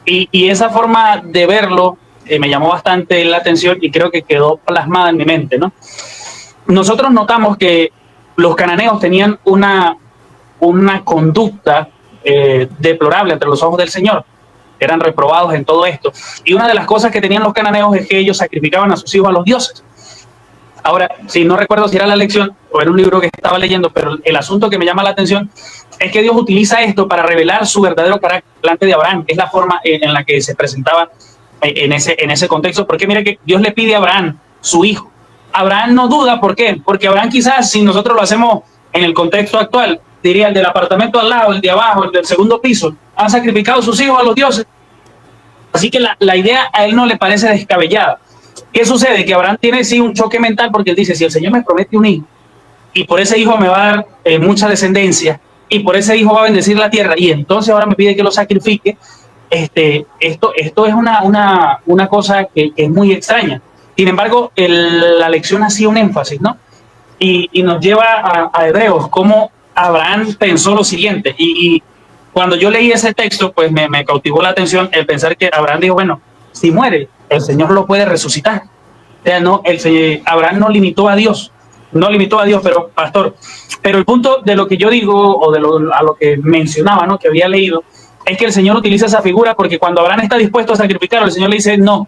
Y esa forma de verlo me llamó bastante la atención y creo que quedó plasmada en mi mente, ¿no? Nosotros notamos que los cananeos tenían una conducta deplorable entre los ojos del Señor. Eran reprobados en todo esto. Y una de las cosas que tenían los cananeos es que ellos sacrificaban a sus hijos a los dioses. Ahora, si no recuerdo si era la lección o era un libro que estaba leyendo, pero el asunto que me llama la atención es que Dios utiliza esto para revelar su verdadero carácter delante de Abraham. Es la forma en la que se presentaba en ese contexto. Porque mira que Dios le pide a Abraham su hijo. Abraham no duda, ¿por qué? Porque Abraham quizás, si nosotros lo hacemos en el contexto actual, diría el del apartamento al lado, el de abajo, el del segundo piso, han sacrificado sus hijos a los dioses. Así que la idea a él no le parece descabellada. ¿Qué sucede? Que Abraham tiene sí un choque mental porque él dice, si el Señor me promete un hijo y por ese hijo me va a dar mucha descendencia y por ese hijo va a bendecir la tierra y entonces ahora me pide que lo sacrifique, esto es una cosa que es muy extraña. Sin embargo, la lección hacía un énfasis, ¿no? Y nos lleva a Hebreos, cómo Abraham pensó lo siguiente. Y cuando yo leí ese texto, pues me cautivó la atención el pensar que Abraham dijo, bueno, si muere, el Señor lo puede resucitar. O sea, no, Abraham no limitó a Dios, pero pastor, pero el punto de lo que yo digo, o a lo que mencionaba, ¿no?, que había leído, es que el Señor utiliza esa figura porque cuando Abraham está dispuesto a sacrificarlo, el Señor le dice, no,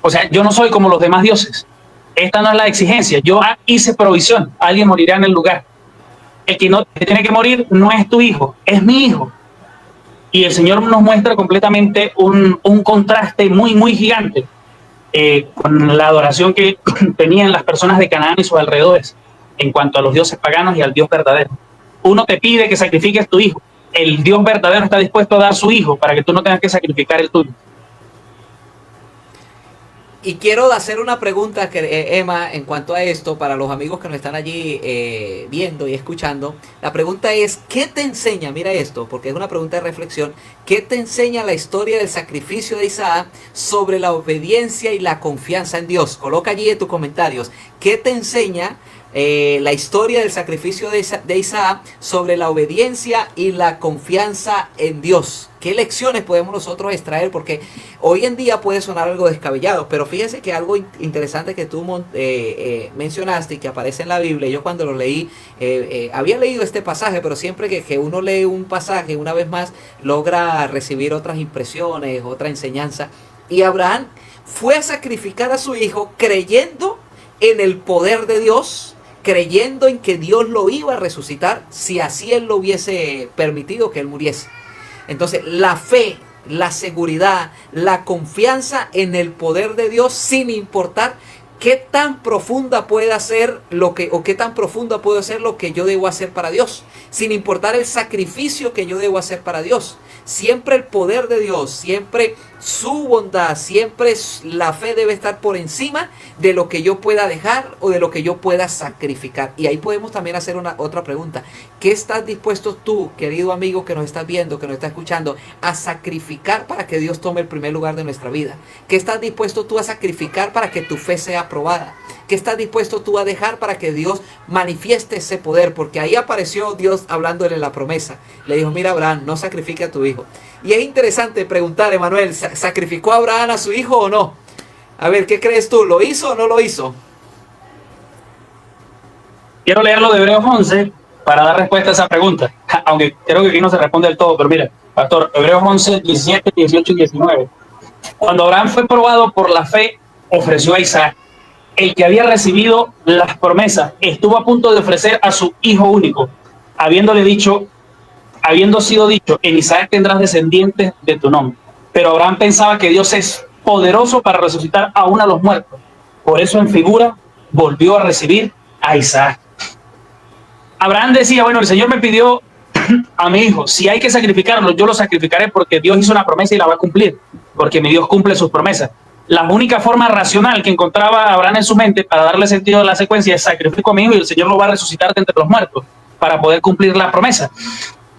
o sea, yo no soy como los demás dioses, esta no es la exigencia, yo hice provisión, alguien morirá en el lugar. El que tiene que morir no es tu hijo, es mi hijo. Y el Señor nos muestra completamente un contraste muy, muy gigante con la adoración que tenían las personas de Canaán y sus alrededores en cuanto a los dioses paganos y al Dios verdadero. Uno te pide que sacrifiques tu hijo. El Dios verdadero está dispuesto a dar su hijo para que tú no tengas que sacrificar el tuyo. Y quiero hacer una pregunta, Emma, en cuanto a esto, para los amigos que nos están allí viendo y escuchando. La pregunta es, ¿qué te enseña? Mira esto, porque es una pregunta de reflexión. ¿Qué te enseña la historia del sacrificio de Isaac sobre la obediencia y la confianza en Dios? Coloca allí en tus comentarios. ¿Qué te enseña la historia del sacrificio de Isaac sobre la obediencia y la confianza en Dios? ¿Qué lecciones podemos nosotros extraer? Porque hoy en día puede sonar algo descabellado, pero fíjense que algo interesante que tú mencionaste y que aparece en la Biblia, yo cuando lo leí, había leído este pasaje, pero siempre que uno lee un pasaje, una vez más, logra recibir otras impresiones, otra enseñanza. Y Abraham fue a sacrificar a su hijo creyendo en el poder de Dios, creyendo en que Dios lo iba a resucitar si así él lo hubiese permitido que él muriese. Entonces, la fe, la seguridad, la confianza en el poder de Dios, sin importar qué tan profunda pueda ser o qué tan profunda puedo ser lo que yo debo hacer para Dios, sin importar el sacrificio que yo debo hacer para Dios. Siempre el poder de Dios, siempre su bondad, siempre la fe debe estar por encima de lo que yo pueda dejar o de lo que yo pueda sacrificar. Y ahí podemos también hacer otra pregunta. ¿Qué estás dispuesto tú, querido amigo que nos estás viendo, que nos estás escuchando, a sacrificar para que Dios tome el primer lugar de nuestra vida? ¿Qué estás dispuesto tú a sacrificar para que tu fe sea aprobada? ¿Qué estás dispuesto tú a dejar para que Dios manifieste ese poder? Porque ahí apareció Dios hablándole la promesa. Le dijo, mira Abraham, no sacrifique a tu hijo. Y es interesante preguntar, Emanuel, ¿sacrificó Abraham a su hijo o no? A ver, ¿qué crees tú? ¿Lo hizo o no lo hizo? Quiero leerlo de Hebreos 11 para dar respuesta a esa pregunta. Aunque creo que aquí no se responde del todo, pero mira, pastor, Hebreos 11, 17, 18 y 19. Cuando Abraham fue probado por la fe, ofreció a Isaac. El que había recibido las promesas estuvo a punto de ofrecer a su hijo único, habiendo sido dicho, en Isaac tendrás descendientes de tu nombre. Pero Abraham pensaba que Dios es poderoso para resucitar aún a los muertos. Por eso en figura volvió a recibir a Isaac. Abraham decía, bueno, el Señor me pidió a mi hijo, si hay que sacrificarlo, yo lo sacrificaré porque Dios hizo una promesa y la va a cumplir, porque mi Dios cumple sus promesas. La única forma racional que encontraba Abraham en su mente para darle sentido a la secuencia es sacrifico a mi hijo y el Señor lo va a resucitar de entre los muertos para poder cumplir la promesa.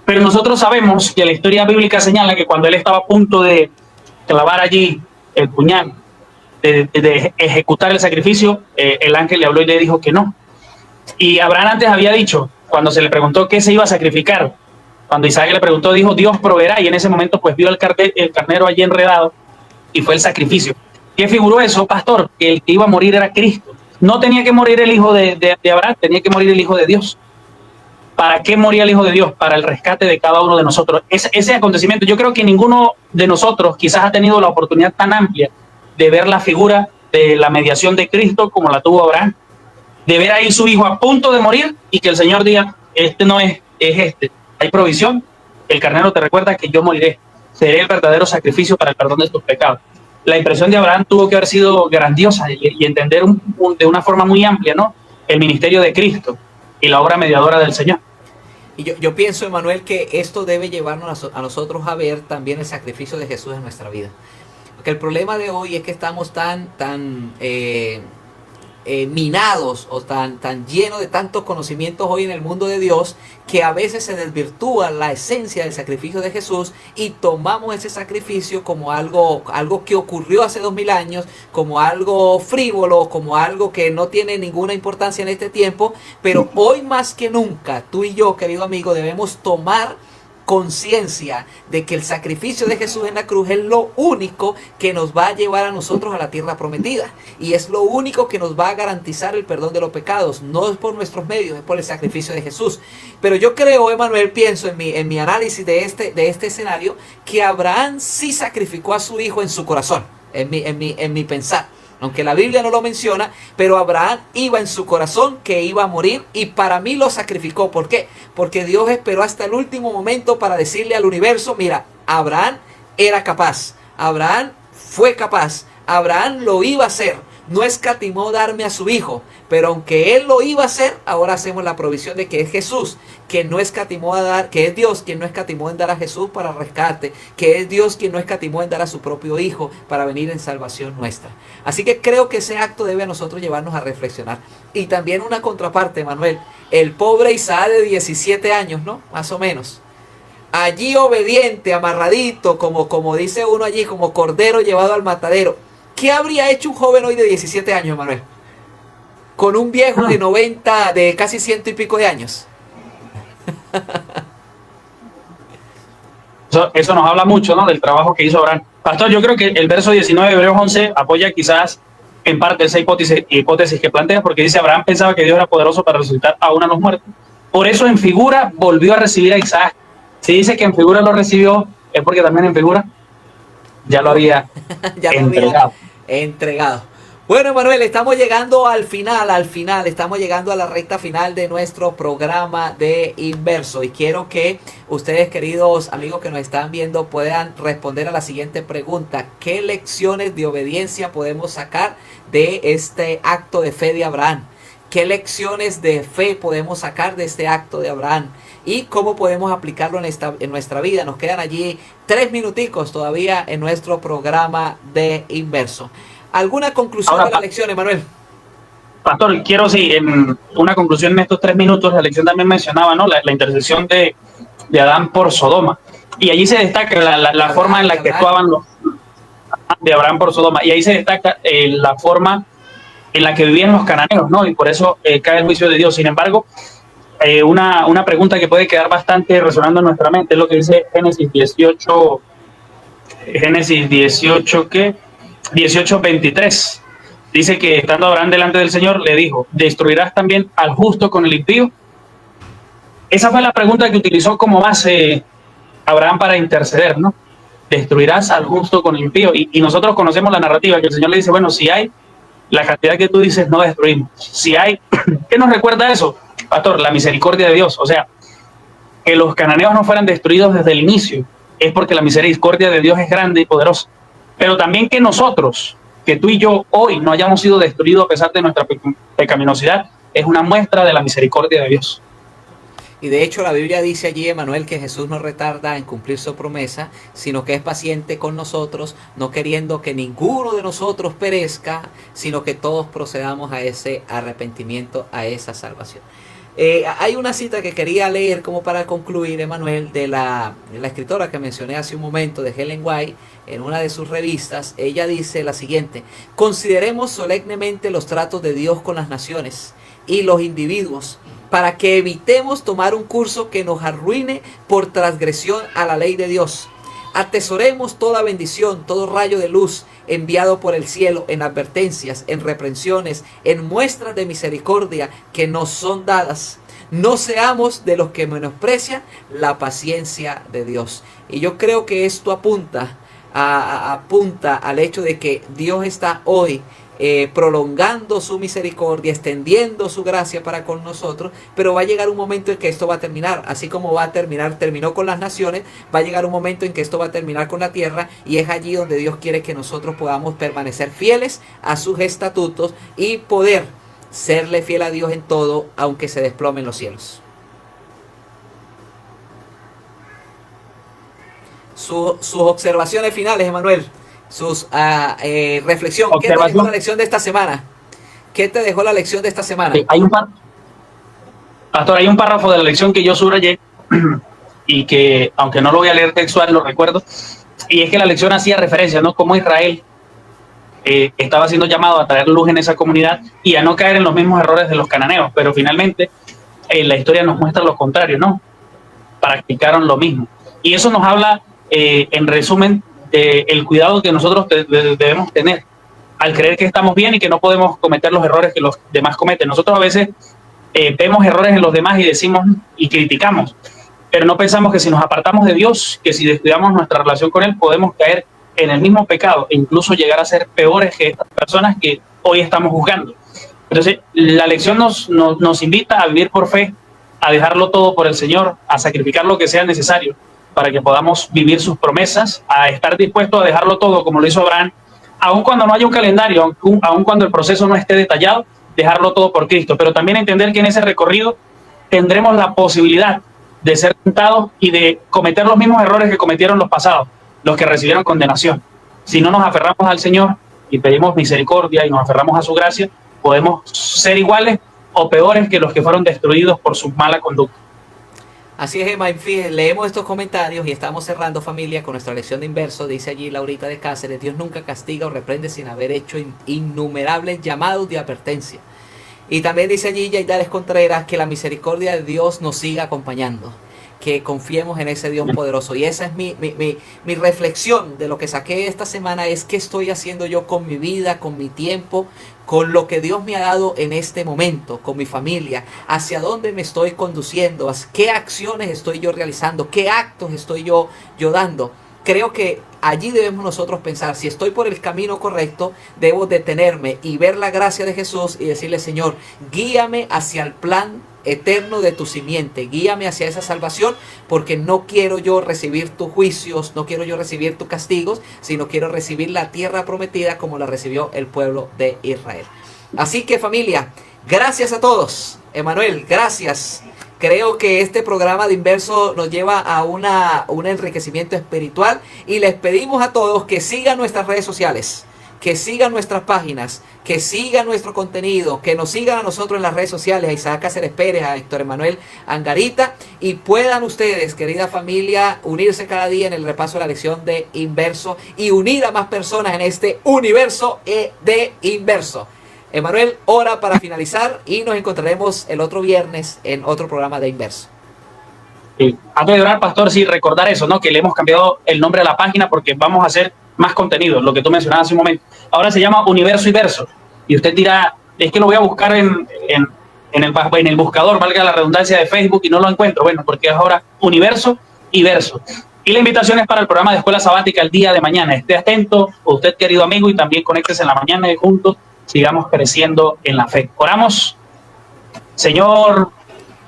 Pero nosotros sabemos que la historia bíblica señala que cuando él estaba a punto de clavar allí el puñal, de ejecutar el sacrificio, el ángel le habló y le dijo que no. Y Abraham antes había dicho, cuando se le preguntó qué se iba a sacrificar, cuando Isaac le preguntó, dijo, Dios proveerá, y en ese momento pues vio el carnero allí enredado y fue el sacrificio. ¿Qué figuró eso, pastor? Que el que iba a morir era Cristo. No tenía que morir el hijo de Abraham, tenía que morir el hijo de Dios. ¿Para qué moría el Hijo de Dios? Para el rescate de cada uno de nosotros. Ese acontecimiento, yo creo que ninguno de nosotros quizás ha tenido la oportunidad tan amplia de ver la figura de la mediación de Cristo como la tuvo Abraham, de ver ahí su hijo a punto de morir y que el Señor diga, este no es, es este. Hay provisión, el carnero te recuerda que yo moriré, seré el verdadero sacrificio para el perdón de tus pecados. La impresión de Abraham tuvo que haber sido grandiosa y entender de una forma muy amplia, ¿no?, el ministerio de Cristo y la obra mediadora del Señor. Y yo pienso, Emanuel, que esto debe llevarnos a nosotros a ver también el sacrificio de Jesús en nuestra vida. Porque el problema de hoy es que estamos tan minados o tan llenos de tantos conocimientos hoy en el mundo de Dios, que a veces se desvirtúa la esencia del sacrificio de Jesús y tomamos ese sacrificio como algo que ocurrió hace 2000 años, como algo frívolo, como algo que no tiene ninguna importancia en este tiempo. Pero hoy más que nunca, tú y yo, querido amigo, debemos tomar conciencia de que el sacrificio de Jesús en la cruz es lo único que nos va a llevar a nosotros a la tierra prometida, y es lo único que nos va a garantizar el perdón de los pecados. No es por nuestros medios, es por el sacrificio de Jesús. Pero yo creo, Emanuel, pienso en mi análisis de este escenario, que Abraham sí sacrificó a su hijo en su corazón, en mi pensar. Aunque la Biblia no lo menciona, pero Abraham iba en su corazón que iba a morir, y para mí lo sacrificó. ¿Por qué? Porque Dios esperó hasta el último momento para decirle al universo, mira, Abraham era capaz, Abraham fue capaz, Abraham lo iba a hacer. No escatimó darme a su hijo, pero aunque él lo iba a hacer, ahora hacemos la provisión de que es Jesús, que no escatimó a dar, que es Dios quien no escatimó en dar a Jesús para rescate, que es Dios quien no escatimó en dar a su propio hijo para venir en salvación nuestra. Así que creo que ese acto debe a nosotros llevarnos a reflexionar. Y también una contraparte, Manuel, el pobre Isaac de 17 años, ¿no? Más o menos. Allí obediente, amarradito, como dice uno allí, como cordero llevado al matadero. ¿Qué habría hecho un joven hoy de 17 años, Manuel? Con un viejo de 90, de casi 100 y pico de años. Eso nos habla mucho, ¿no?, del trabajo que hizo Abraham. Pastor, yo creo que el verso 19 de Hebreos 11 apoya quizás en parte esa hipótesis que plantea, porque dice, Abraham pensaba que Dios era poderoso para resucitar aún a los muertos. Por eso en figura volvió a recibir a Isaac. Si dice que en figura lo recibió, es porque también en figura ya lo había entregado. Bueno, Manuel, estamos llegando al final, estamos llegando a la recta final de nuestro programa de Inverso, y quiero que ustedes, queridos amigos que nos están viendo, puedan responder a la siguiente pregunta: ¿qué lecciones de obediencia podemos sacar de este acto de fe de Abraham? ¿Qué lecciones de fe podemos sacar de este acto de Abraham? ¿Y cómo podemos aplicarlo en nuestra vida? Nos quedan allí 3 minuticos todavía en nuestro programa de Inverso. ¿Alguna conclusión ahora de la lección, Emanuel? Pastor, quiero en una conclusión en estos 3 minutos. La lección también mencionaba, ¿no?, la intercesión de Adán por Sodoma. Y allí se destaca la forma en la que actuaban los de Abraham por Sodoma. Y ahí se destaca la forma en la que vivían los cananeos, ¿no? Y por eso cae el juicio de Dios. Sin embargo, una pregunta que puede quedar bastante resonando en nuestra mente es lo que dice Génesis 18, ¿qué? 18:23. Dice que estando Abraham delante del Señor, le dijo, ¿destruirás también al justo con el impío? Esa fue la pregunta que utilizó como base Abraham para interceder, ¿no? ¿Destruirás al justo con el impío? Y nosotros conocemos la narrativa, que el Señor le dice, bueno, si hay la cantidad que tú dices, no destruimos. Si hay, ¿qué nos recuerda eso, Pastor? La misericordia de Dios. O sea, que los cananeos no fueran destruidos desde el inicio es porque la misericordia de Dios es grande y poderosa. Pero también que nosotros, que tú y yo hoy no hayamos sido destruidos a pesar de nuestra pecaminosidad, es una muestra de la misericordia de Dios. Y de hecho la Biblia dice allí, Emanuel, que Jesús no retarda en cumplir su promesa, sino que es paciente con nosotros, no queriendo que ninguno de nosotros perezca, sino que todos procedamos a ese arrepentimiento, a esa salvación. Hay una cita que quería leer como para concluir, Emanuel, de la escritora que mencioné hace un momento, de Ellen White, en una de sus revistas. Ella dice la siguiente: consideremos solemnemente los tratos de Dios con las naciones y los individuos, para que evitemos tomar un curso que nos arruine por transgresión a la ley de Dios. Atesoremos toda bendición, todo rayo de luz enviado por el cielo, en advertencias, en reprensiones, en muestras de misericordia que nos son dadas. No seamos de los que menosprecian la paciencia de Dios. Y yo creo que esto apunta al hecho de que Dios está hoy prolongando su misericordia, extendiendo su gracia para con nosotros, pero va a llegar un momento en que esto va a terminar, así como terminó con las naciones, va a llegar un momento en que esto va a terminar con la tierra, y es allí donde Dios quiere que nosotros podamos permanecer fieles a sus estatutos y poder serle fiel a Dios en todo, aunque se desplomen los cielos. Sus observaciones finales, Emanuel. Reflexión. ¿Qué te dejó la lección de esta semana? ¿Qué te dejó la lección de esta semana? Pastor, hay un párrafo de la lección que yo subrayé y que, aunque no lo voy a leer textual, lo recuerdo. Y es que la lección hacía referencia, ¿no? Cómo Israel estaba siendo llamado a traer luz en esa comunidad y a no caer en los mismos errores de los cananeos. Pero finalmente, la historia nos muestra lo contrario, ¿no? Practicaron lo mismo. Y eso nos habla, en resumen, el cuidado que nosotros debemos tener al creer que estamos bien y que no podemos cometer los errores que los demás cometen. Nosotros a veces vemos errores en los demás y decimos y criticamos, pero no pensamos que si nos apartamos de Dios, que si descuidamos nuestra relación con Él, podemos caer en el mismo pecado e incluso llegar a ser peores que estas personas que hoy estamos juzgando. Entonces, la lección nos invita a vivir por fe, a dejarlo todo por el Señor, a sacrificar lo que sea necesario para que podamos vivir sus promesas, a estar dispuestos a dejarlo todo como lo hizo Abraham, aun cuando no haya un calendario, aun cuando el proceso no esté detallado, dejarlo todo por Cristo, pero también entender que en ese recorrido tendremos la posibilidad de ser tentados y de cometer los mismos errores que cometieron los pasados, los que recibieron condenación. Si no nos aferramos al Señor y pedimos misericordia y nos aferramos a su gracia, podemos ser iguales o peores que los que fueron destruidos por su mala conducta. Así es, Emma. Leemos estos comentarios y estamos cerrando, familia, con nuestra lección de inverso. Dice allí Laurita de Cáceres: Dios nunca castiga o reprende sin haber hecho innumerables llamados de advertencia. Y también dice allí Yaidales Contreras que la misericordia de Dios nos siga acompañando, que confiemos en ese Dios poderoso. Y esa es mi reflexión de lo que saqué esta semana: es qué estoy haciendo yo con mi vida, con mi tiempo, con lo que Dios me ha dado en este momento, con mi familia, hacia dónde me estoy conduciendo, qué acciones estoy yo realizando, qué actos estoy yo dando. Creo que allí debemos nosotros pensar, si estoy por el camino correcto, debo detenerme y ver la gracia de Jesús y decirle: Señor, guíame hacia el plan eterno de tu simiente, guíame hacia esa salvación, porque no quiero yo recibir tus juicios, no quiero yo recibir tus castigos, sino quiero recibir la tierra prometida como la recibió el pueblo de Israel. Así que, familia, gracias a todos. Emanuel, gracias. Creo que este programa de Inverso nos lleva a un enriquecimiento espiritual, y les pedimos a todos que sigan nuestras redes sociales, que sigan nuestras páginas, que sigan nuestro contenido, que nos sigan a nosotros en las redes sociales, a Isaac Cáceres Pérez, a Héctor Emanuel Angarita, y puedan ustedes, querida familia, unirse cada día en el repaso de la lección de Inverso y unir a más personas en este universo de Inverso. Emanuel, hora para finalizar, y nos encontraremos el otro viernes en otro programa de Inverso. Sí. Antes de orar, pastor, sí, recordar eso, ¿no? Que le hemos cambiado el nombre a la página porque vamos a hacer más contenido, lo que tú mencionabas hace un momento. Ahora se llama Universo y Verso. Y usted dirá: es que lo voy a buscar en el buscador, valga la redundancia, de Facebook, y no lo encuentro. Bueno, porque es ahora Universo y Verso. Y la invitación es para el programa de Escuela Sabática el día de mañana. Esté atento, usted, querido amigo, y también conéctese en la mañana y juntos sigamos creciendo en la fe. Oramos. Señor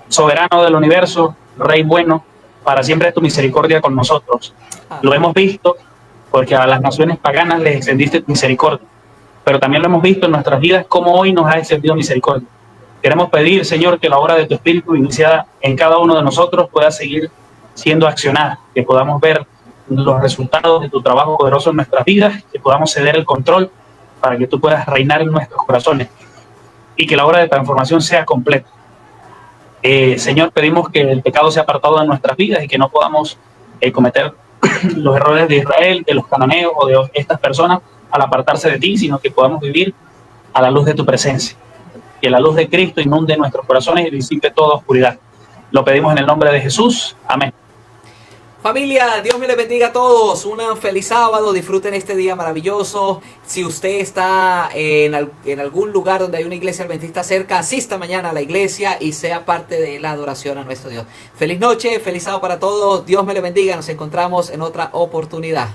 soberano del universo, Rey bueno, para siempre es tu misericordia con nosotros. Lo hemos visto porque a las naciones paganas les extendiste tu misericordia, pero también lo hemos visto en nuestras vidas cómo hoy nos ha extendido misericordia. Queremos pedir, Señor, que la obra de tu Espíritu iniciada en cada uno de nosotros pueda seguir siendo accionada, que podamos ver los resultados de tu trabajo poderoso en nuestras vidas, que podamos ceder el control para que tú puedas reinar en nuestros corazones y que la obra de transformación sea completa. Señor, pedimos que el pecado sea apartado de nuestras vidas y que no podamos cometer los errores de Israel, de los cananeos o de estas personas al apartarse de ti, sino que podamos vivir a la luz de tu presencia. Que la luz de Cristo inunde nuestros corazones y disipe toda oscuridad. Lo pedimos en el nombre de Jesús. Amén. Familia, Dios me les bendiga a todos. Un feliz sábado. Disfruten este día maravilloso. Si usted está en algún lugar donde hay una iglesia adventista cerca, asista mañana a la iglesia y sea parte de la adoración a nuestro Dios. Feliz noche, feliz sábado para todos. Dios me les bendiga. Nos encontramos en otra oportunidad.